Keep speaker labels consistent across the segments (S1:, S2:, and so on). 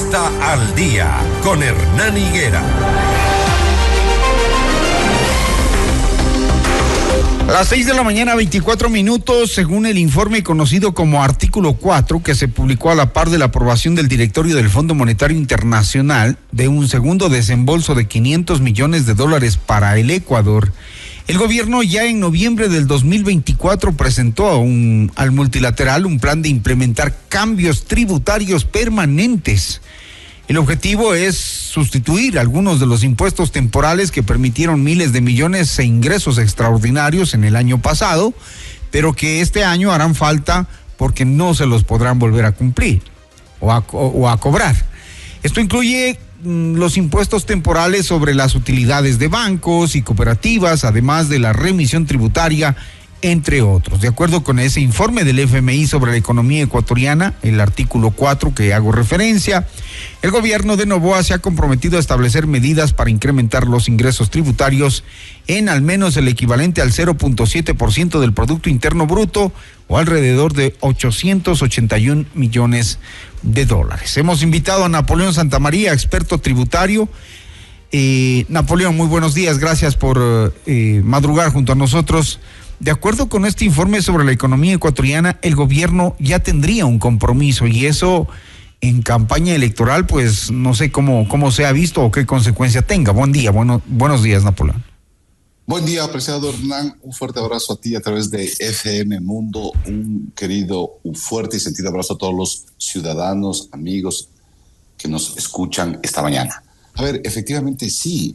S1: Entrevista al Día con Hernán Higuera.
S2: A las 6 de la mañana, 24 minutos, según el informe conocido como Artículo 4, que se publicó a la par de la aprobación del directorio del Fondo Monetario Internacional de un segundo desembolso de $500 millones para el Ecuador, el gobierno ya en noviembre del 2024 presentó al multilateral un plan de implementar cambios tributarios permanentes. El objetivo es sustituir algunos de los impuestos temporales que permitieron miles de millones de ingresos extraordinarios en el año pasado, pero que este año harán falta porque no se los podrán volver a cumplir o a cobrar. Esto incluye los impuestos temporales sobre las utilidades de bancos y cooperativas, además de la remisión tributaria, entre otros. De acuerdo con ese informe del FMI sobre la economía ecuatoriana, el artículo 4 que hago referencia, el gobierno de Noboa se ha comprometido a establecer medidas para incrementar los ingresos tributarios en al menos el equivalente al 0.7% del Producto Interno Bruto o alrededor de $881 millones. Hemos invitado a Napoleón Santamaría, experto tributario. Napoleón, muy buenos días, gracias por madrugar junto a nosotros. De acuerdo con este informe sobre la economía ecuatoriana, el gobierno ya tendría un compromiso y eso en campaña electoral, pues no sé cómo se ha visto o qué consecuencia tenga. Buen día, buenos días, Napoleón.
S3: Buen día, apreciado Hernán. Un fuerte abrazo a ti a través de FM Mundo. Un fuerte y sentido abrazo a todos los ciudadanos, amigos que nos escuchan esta mañana. A ver, efectivamente sí.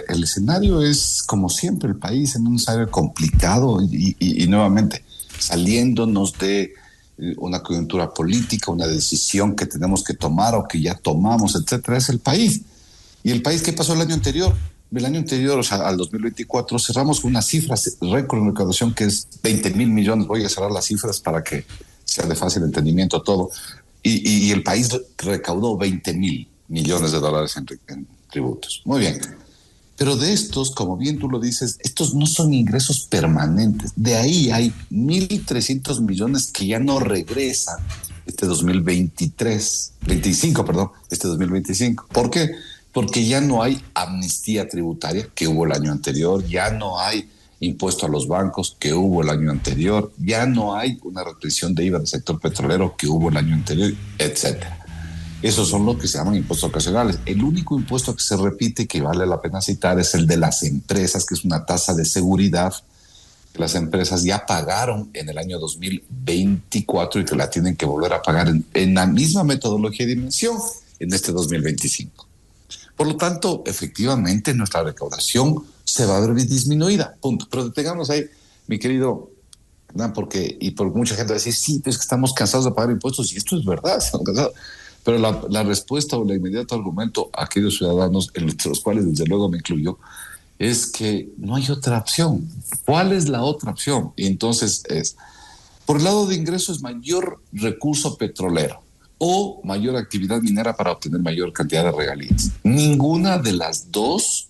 S3: El escenario es, como siempre, el país en un escenario complicado y nuevamente saliéndonos de una coyuntura política, una decisión que tenemos que tomar o que ya tomamos, etcétera, es el país. ¿Y el país qué pasó el año anterior? El año anterior, o sea, al 2024, cerramos con una cifra récord en recaudación que es 20,000 millones. Voy a cerrar las cifras para que sea de fácil entendimiento todo. Y el país recaudó 20,000 millones de dólares en tributos. Muy bien. Pero de estos, como bien tú lo dices, estos no son ingresos permanentes. De ahí hay 1,300 millones que ya no regresan este 2025. ¿Por qué? Porque ya no hay amnistía tributaria que hubo el año anterior, ya no hay impuesto a los bancos que hubo el año anterior, ya no hay una retención de IVA del sector petrolero que hubo el año anterior, etcétera. Esos son los que se llaman impuestos ocasionales. El único impuesto que se repite, que vale la pena citar, es el de las empresas, que es una tasa de seguridad que las empresas ya pagaron en el año 2024 y que la tienen que volver a pagar en la misma metodología y dimensión en este 2025. Por lo tanto, efectivamente, nuestra recaudación se va a ver disminuida, punto. Pero detengamos ahí, mi querido Hernán, porque mucha gente va a decir, sí, es que estamos cansados de pagar impuestos, y esto es verdad, estamos cansados. Pero la respuesta o el inmediato argumento a aquellos ciudadanos, entre los cuales desde luego me incluyo, es que no hay otra opción. ¿Cuál es la otra opción? Y entonces por el lado de ingresos, mayor recurso petrolero o mayor actividad minera para obtener mayor cantidad de regalías. Ninguna de las dos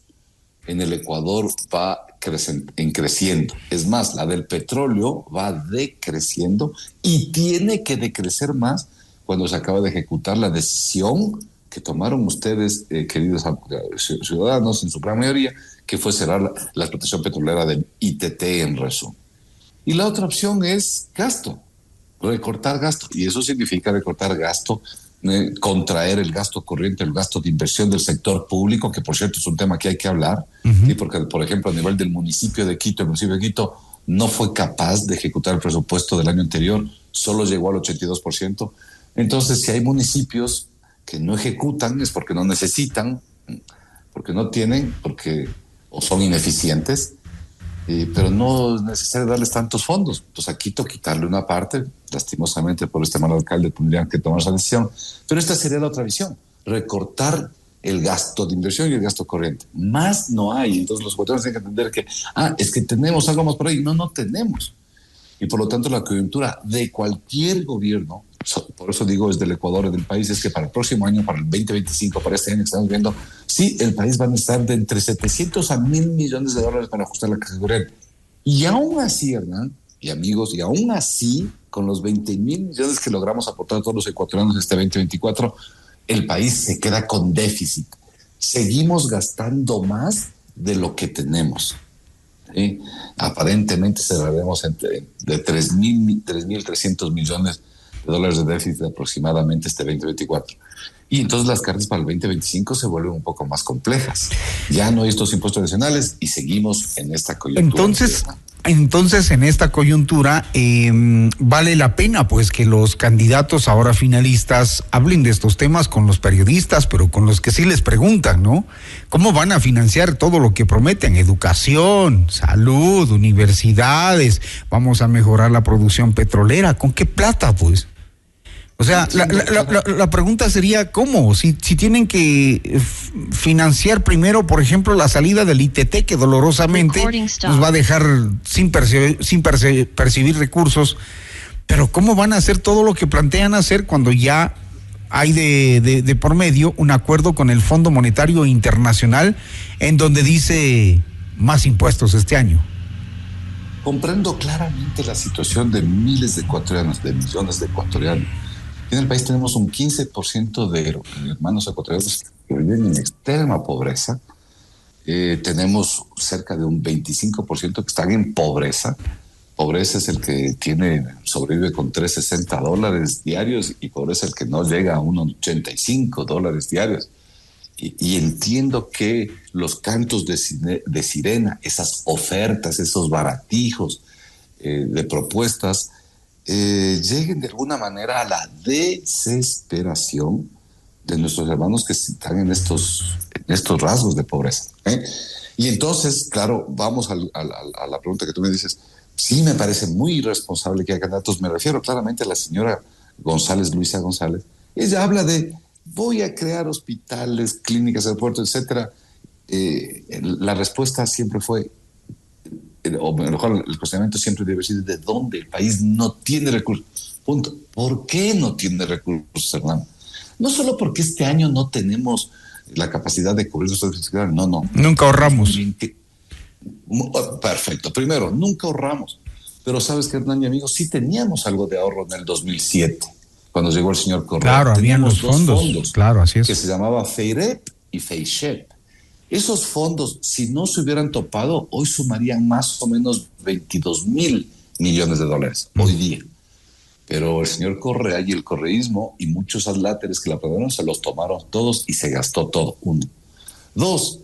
S3: en el Ecuador va creciendo. Es más, la del petróleo va decreciendo y tiene que decrecer más cuando se acaba de ejecutar la decisión que tomaron ustedes, queridos ciudadanos, en su gran mayoría, que fue cerrar la explotación petrolera del ITT en resumen. Y la otra opción es gasto, recortar gasto. Y eso significa recortar gasto, contraer el gasto corriente, el gasto de inversión del sector público, que por cierto es un tema que hay que hablar, ¿sí? Porque, por ejemplo, a nivel del municipio de Quito, el municipio de Quito no fue capaz de ejecutar el presupuesto del año anterior, solo llegó al 82%. Entonces, si hay municipios que no ejecutan, es porque no necesitan, porque no tienen, o son ineficientes, pero no es necesario darles tantos fondos. Entonces, a Quito quitarle una parte, lastimosamente por este mal alcalde tendrían que tomar esa decisión. Pero esta sería la otra visión, recortar el gasto de inversión y el gasto corriente. Más no hay. Entonces, los ecuatorianos tienen que entender que, es que tenemos algo más por ahí. No tenemos. Y por lo tanto, la coyuntura de cualquier gobierno, por eso digo desde el Ecuador, del país, es que para el próximo año, para el 2025, para este año que estamos viendo, sí, el país va a necesitar de entre 700 a 1,000 millones de dólares para ajustar la categoría. Y aún así, Hernán, y amigos, y aún así, con los 20,000 millones que logramos aportar a todos los ecuatorianos este 2024, el país se queda con déficit. Seguimos gastando más de lo que tenemos. ¿Sí? Aparentemente cerraremos de 3.300 millones de dólares de déficit aproximadamente este 2024. Y entonces las cartas para el 2025 se vuelven un poco más complejas. Ya no hay estos impuestos adicionales y seguimos en esta coyuntura.
S2: Entonces, en esta coyuntura, vale la pena pues que los candidatos ahora finalistas hablen de estos temas con los periodistas, pero con los que sí les preguntan, ¿no? ¿Cómo van a financiar todo lo que prometen? Educación, salud, universidades, vamos a mejorar la producción petrolera. ¿Con qué plata, pues? O sea, la pregunta sería, ¿cómo? Si tienen que financiar primero, por ejemplo, la salida del ITT, que dolorosamente nos va a dejar sin percibir recursos, pero ¿cómo van a hacer todo lo que plantean hacer cuando ya hay de por medio un acuerdo con el Fondo Monetario Internacional en donde dice más impuestos este año?
S3: Comprendo claramente la situación de miles de ecuatorianos, de millones de ecuatorianos. En el país tenemos un 15% de hermanos ecuatorianos que viven en extrema pobreza. Tenemos cerca de un 25% que están en pobreza. Pobreza es el que sobrevive con $3.60 diarios y pobreza el que no llega a unos $85 diarios. Y entiendo que los cantos de sirena, esas ofertas, esos baratijos de propuestas, lleguen de alguna manera a la desesperación de nuestros hermanos que están en estos rasgos de pobreza. Y entonces, claro, vamos a la pregunta que tú me dices. Sí, me parece muy irresponsable que haya candidatos. Me refiero claramente a la señora González, Luisa González. Ella habla de voy a crear hospitales, clínicas, aeropuertos, etcétera. La respuesta siempre fue, o mejor, el cuestionamiento siempre debe ser de dónde el país no tiene recursos. Punto. ¿Por qué no tiene recursos, Hernán? No solo porque este año no tenemos la capacidad de cubrir nuestras necesidades, no.
S2: Nunca ahorramos.
S3: Perfecto. Primero, nunca ahorramos. Pero sabes que, Hernán y amigos, sí teníamos algo de ahorro en el 2007, cuando llegó el señor Correa.
S2: Claro, habían los fondos. Claro, así es.
S3: Que se llamaba FEIREP y FEISHEP. Esos fondos, si no se hubieran topado, hoy sumarían más o menos 22,000 millones de dólares, hoy día. Pero el señor Correa y el correísmo y muchos adláteres que la aprobaron se los tomaron todos y se gastó todo. Uno. Dos,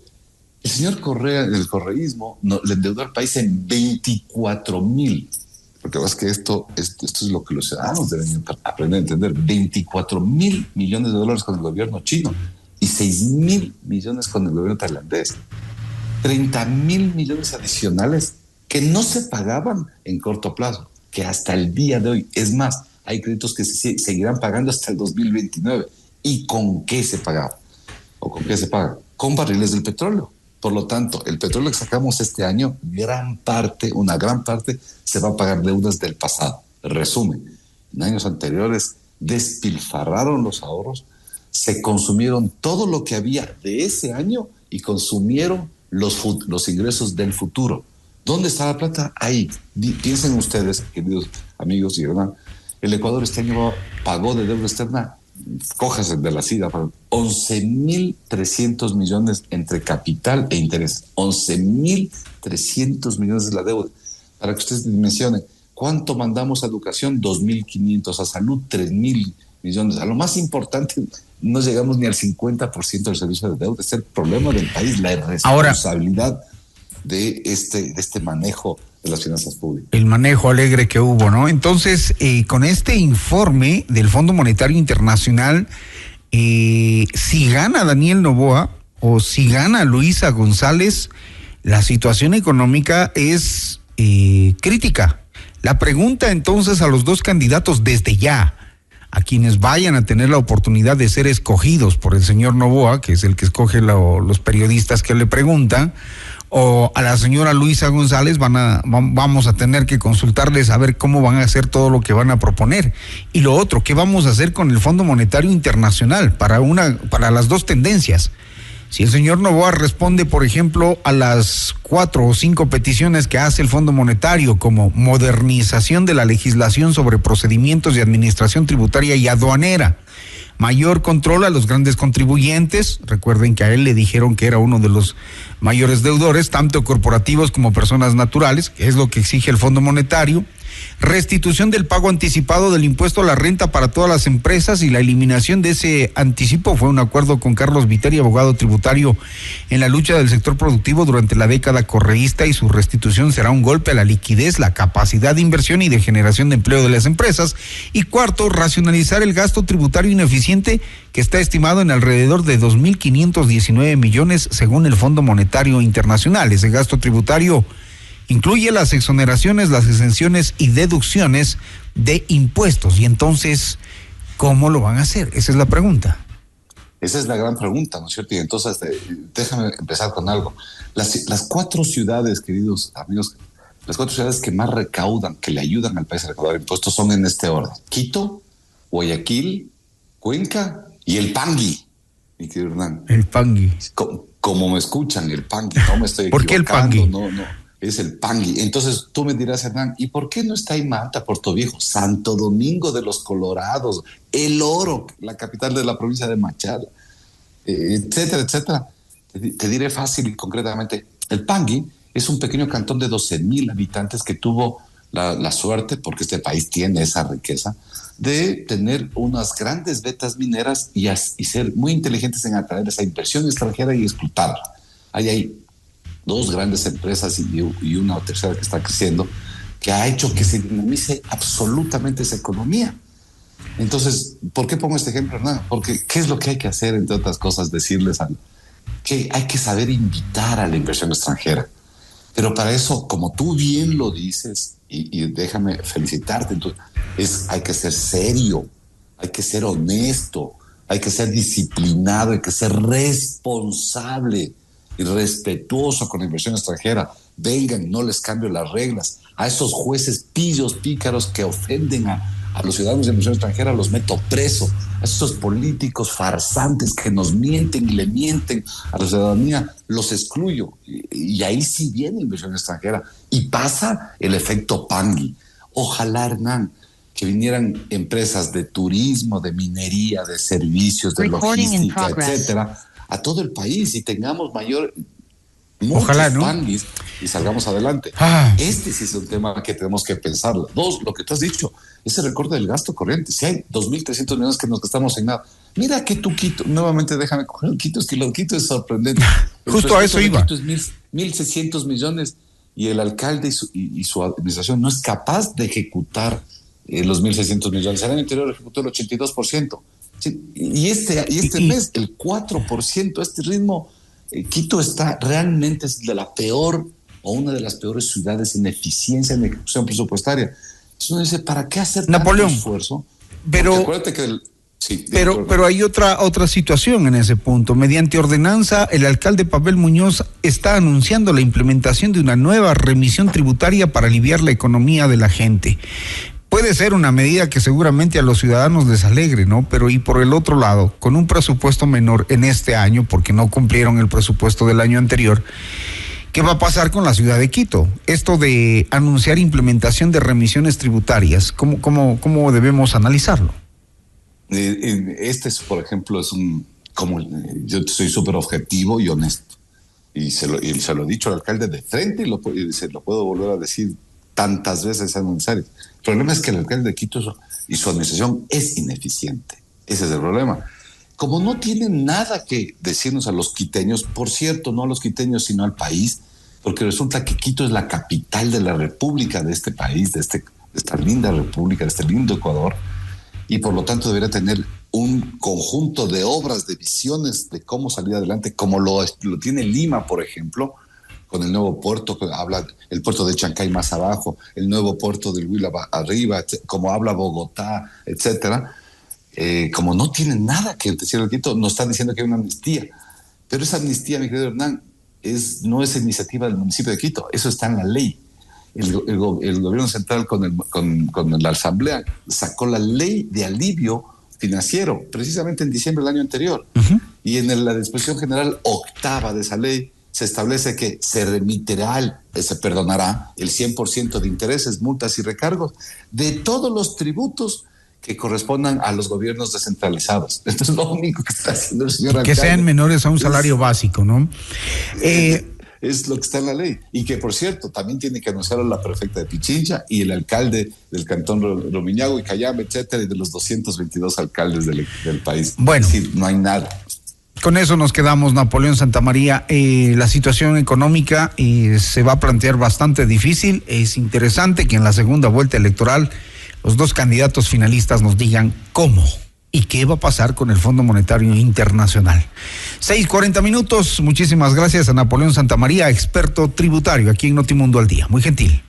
S3: el señor Correa, el correísmo, le endeudó al país en 24,000. Porque es que esto es lo que los ciudadanos deben aprender a entender. 24,000 millones de dólares con el gobierno chino y 6,000 millones con el gobierno tailandés. 30,000 millones adicionales que no se pagaban en corto plazo, que hasta el día de hoy, es más, hay créditos que se seguirán pagando hasta el 2029. ¿Y con qué se pagaba? ¿O con qué se paga? Con barriles del petróleo. Por lo tanto, el petróleo que sacamos este año, una gran parte, se va a pagar deudas del pasado. Resumen, en años anteriores despilfarraron los ahorros, se consumieron todo lo que había de ese año y consumieron los ingresos del futuro. ¿Dónde está la plata? Ahí. Piensen ustedes, queridos amigos y hermanos, el Ecuador este año pagó de deuda externa, cójase de la CIDA, 11,300 millones entre capital e interés. 11,300 millones de la deuda. Para que ustedes dimensionen, ¿cuánto mandamos a educación? 2,500, a salud 3,000 millones. A lo más importante, no llegamos ni al 50% del servicio de deuda. Es el problema del país, la irresponsabilidad de este manejo de las finanzas públicas. El
S2: manejo alegre que hubo, ¿no? Entonces, con este informe del Fondo Monetario Internacional, si gana Daniel Noboa o si gana Luisa González, la situación económica es crítica. La pregunta entonces a los dos candidatos desde ya, a quienes vayan a tener la oportunidad de ser escogidos por el señor Noboa, que es el que escoge los periodistas que le preguntan, o a la señora Luisa González, vamos a tener que consultarles a ver cómo van a hacer todo lo que van a proponer. Y lo otro, ¿qué vamos a hacer con el Fondo Monetario Internacional para las dos tendencias? Si el señor Noboa responde, por ejemplo, a las 4 o 5 peticiones que hace el Fondo Monetario, como modernización de la legislación sobre procedimientos de administración tributaria y aduanera, mayor control a los grandes contribuyentes. Recuerden que a él le dijeron que era uno de los mayores deudores, tanto corporativos como personas naturales, que es lo que exige el Fondo Monetario. Restitución del pago anticipado del impuesto a la renta para todas las empresas y la eliminación de ese anticipo fue un acuerdo con Carlos Viteri, abogado tributario en la lucha del sector productivo durante la década correísta, y su restitución será un golpe a la liquidez, la capacidad de inversión y de generación de empleo de las empresas. Y cuarto, racionalizar el gasto tributario ineficiente, que está estimado en alrededor de 2.519 millones según el Fondo Monetario Internacional. Ese gasto tributario incluye las exoneraciones, las exenciones y deducciones de impuestos. Y entonces, ¿cómo lo van a hacer? Esa es la pregunta.
S3: Esa es la gran pregunta, ¿no es cierto? Y entonces, déjame empezar con algo. Las 4 ciudades, queridos amigos, las 4 ciudades que más recaudan, que le ayudan al país a recaudar impuestos son en este orden: Quito, Guayaquil, Cuenca y el Pangui, mi querido Hernán.
S2: El Pangui.
S3: Como me escuchan, el Pangui, no me estoy equivocando.
S2: ¿Por qué el Pangui?
S3: No. Es el Pangui. Entonces tú me dirás, Hernán, ¿y por qué no está ahí Manta, Puerto Viejo, Santo Domingo de los Colorados, El Oro, la capital de la provincia de Machala, etcétera, etcétera? Te diré fácil y concretamente. El Pangui es un pequeño cantón de 12,000 habitantes que tuvo la suerte, porque este país tiene esa riqueza, de tener unas grandes vetas mineras y ser muy inteligentes en atraer esa inversión extranjera y explotarla. Hay 2 grandes empresas y una tercera que está creciendo, que ha hecho que se dinamice absolutamente esa economía. Entonces, ¿por qué pongo este ejemplo, Hernán? Porque ¿qué es lo que hay que hacer, entre otras cosas? Decirles que hay que saber invitar a la inversión extranjera. Pero para eso, como tú bien lo dices, y déjame felicitarte, hay que ser serio, hay que ser honesto, hay que ser disciplinado, hay que ser responsable y respetuoso con la inversión extranjera. Vengan, no les cambio las reglas. A esos jueces pillos, pícaros que ofenden a los ciudadanos de inversión extranjera, los meto preso. A esos políticos farsantes que nos mienten y le mienten a la ciudadanía, los excluyo. Y ahí sí viene inversión extranjera. Y pasa el efecto Pangui. Ojalá, Hernán, que vinieran empresas de turismo, de minería, de servicios, de logística, etcétera, a todo el país, y tengamos muchos Panguis, y salgamos adelante. Este sí es un tema que tenemos que pensarlo. 2, lo que tú has dicho, ese recorte del gasto corriente. Si hay 2.300 millones que nos gastamos en nada, mira que tu Quito, nuevamente déjame coger el Quito, es que lo Quito es sorprendente.
S2: Justo a eso iba.
S3: Quito es 1.600 millones y el alcalde y su administración no es capaz de ejecutar los 1.600 millones. El año anterior ejecutó el 82%. Sí, y este mes el 4%. Este ritmo, Quito está realmente es de la peor o una de las peores ciudades en eficiencia en ejecución presupuestaria. Entonces uno dice, ¿para qué hacer tanto esfuerzo?
S2: Pero
S3: acuérdate que
S2: pero hay otra situación en ese punto. Mediante ordenanza, el alcalde Pavel Muñoz está anunciando la implementación de una nueva remisión tributaria para aliviar la economía de la gente. Puede ser una medida que seguramente a los ciudadanos les alegre, ¿no? Pero y por el otro lado, con un presupuesto menor en este año, porque no cumplieron el presupuesto del año anterior, ¿qué va a pasar con la ciudad de Quito? Esto de anunciar implementación de remisiones tributarias, ¿cómo debemos analizarlo?
S3: Este, por ejemplo, yo soy súper objetivo y honesto. Y se lo he dicho al alcalde de frente y se lo puedo volver a decir tantas veces sea necesario. El problema es que el alcalde de Quito y su administración es ineficiente. Ese es el problema. Como no tienen nada que decirnos a los quiteños, por cierto, no a los quiteños, sino al país, porque resulta que Quito es la capital de la república de este país, de esta linda república, de este lindo Ecuador, y por lo tanto debería tener un conjunto de obras, de visiones de cómo salir adelante, como lo tiene Lima, por ejemplo, con el nuevo puerto, que habla el puerto de Chancay más abajo, el nuevo puerto del Huila arriba, como habla Bogotá, etcétera. Como no tienen nada que decir al Quito, nos están diciendo que hay una amnistía. Pero esa amnistía, mi querido Hernán, no es iniciativa del municipio de Quito, eso está en la ley. El gobierno central con la asamblea sacó la ley de alivio financiero, precisamente en diciembre del año anterior. Uh-huh. Y en la disposición general octava de esa ley se establece que se perdonará el 100% de intereses, multas y recargos de todos los tributos que correspondan a los gobiernos descentralizados. Esto es lo único que está haciendo el señor alcalde.
S2: Que sean menores a un salario básico, ¿no?
S3: Es lo que está en la ley. Y que, por cierto, también tiene que anunciar a la prefecta de Pichincha y el alcalde del cantón Rumiñahui, Cayambe, etcétera, y de los 222 alcaldes del país.
S2: Bueno.
S3: Es decir, no hay nada.
S2: Con eso nos quedamos, Napoleón Santamaría. La situación económica se va a plantear bastante difícil. Es interesante que en la segunda vuelta electoral los dos candidatos finalistas nos digan cómo y qué va a pasar con el Fondo Monetario Internacional. 6:40. Muchísimas gracias a Napoleón Santamaría, experto tributario aquí en Notimundo al Día. Muy gentil.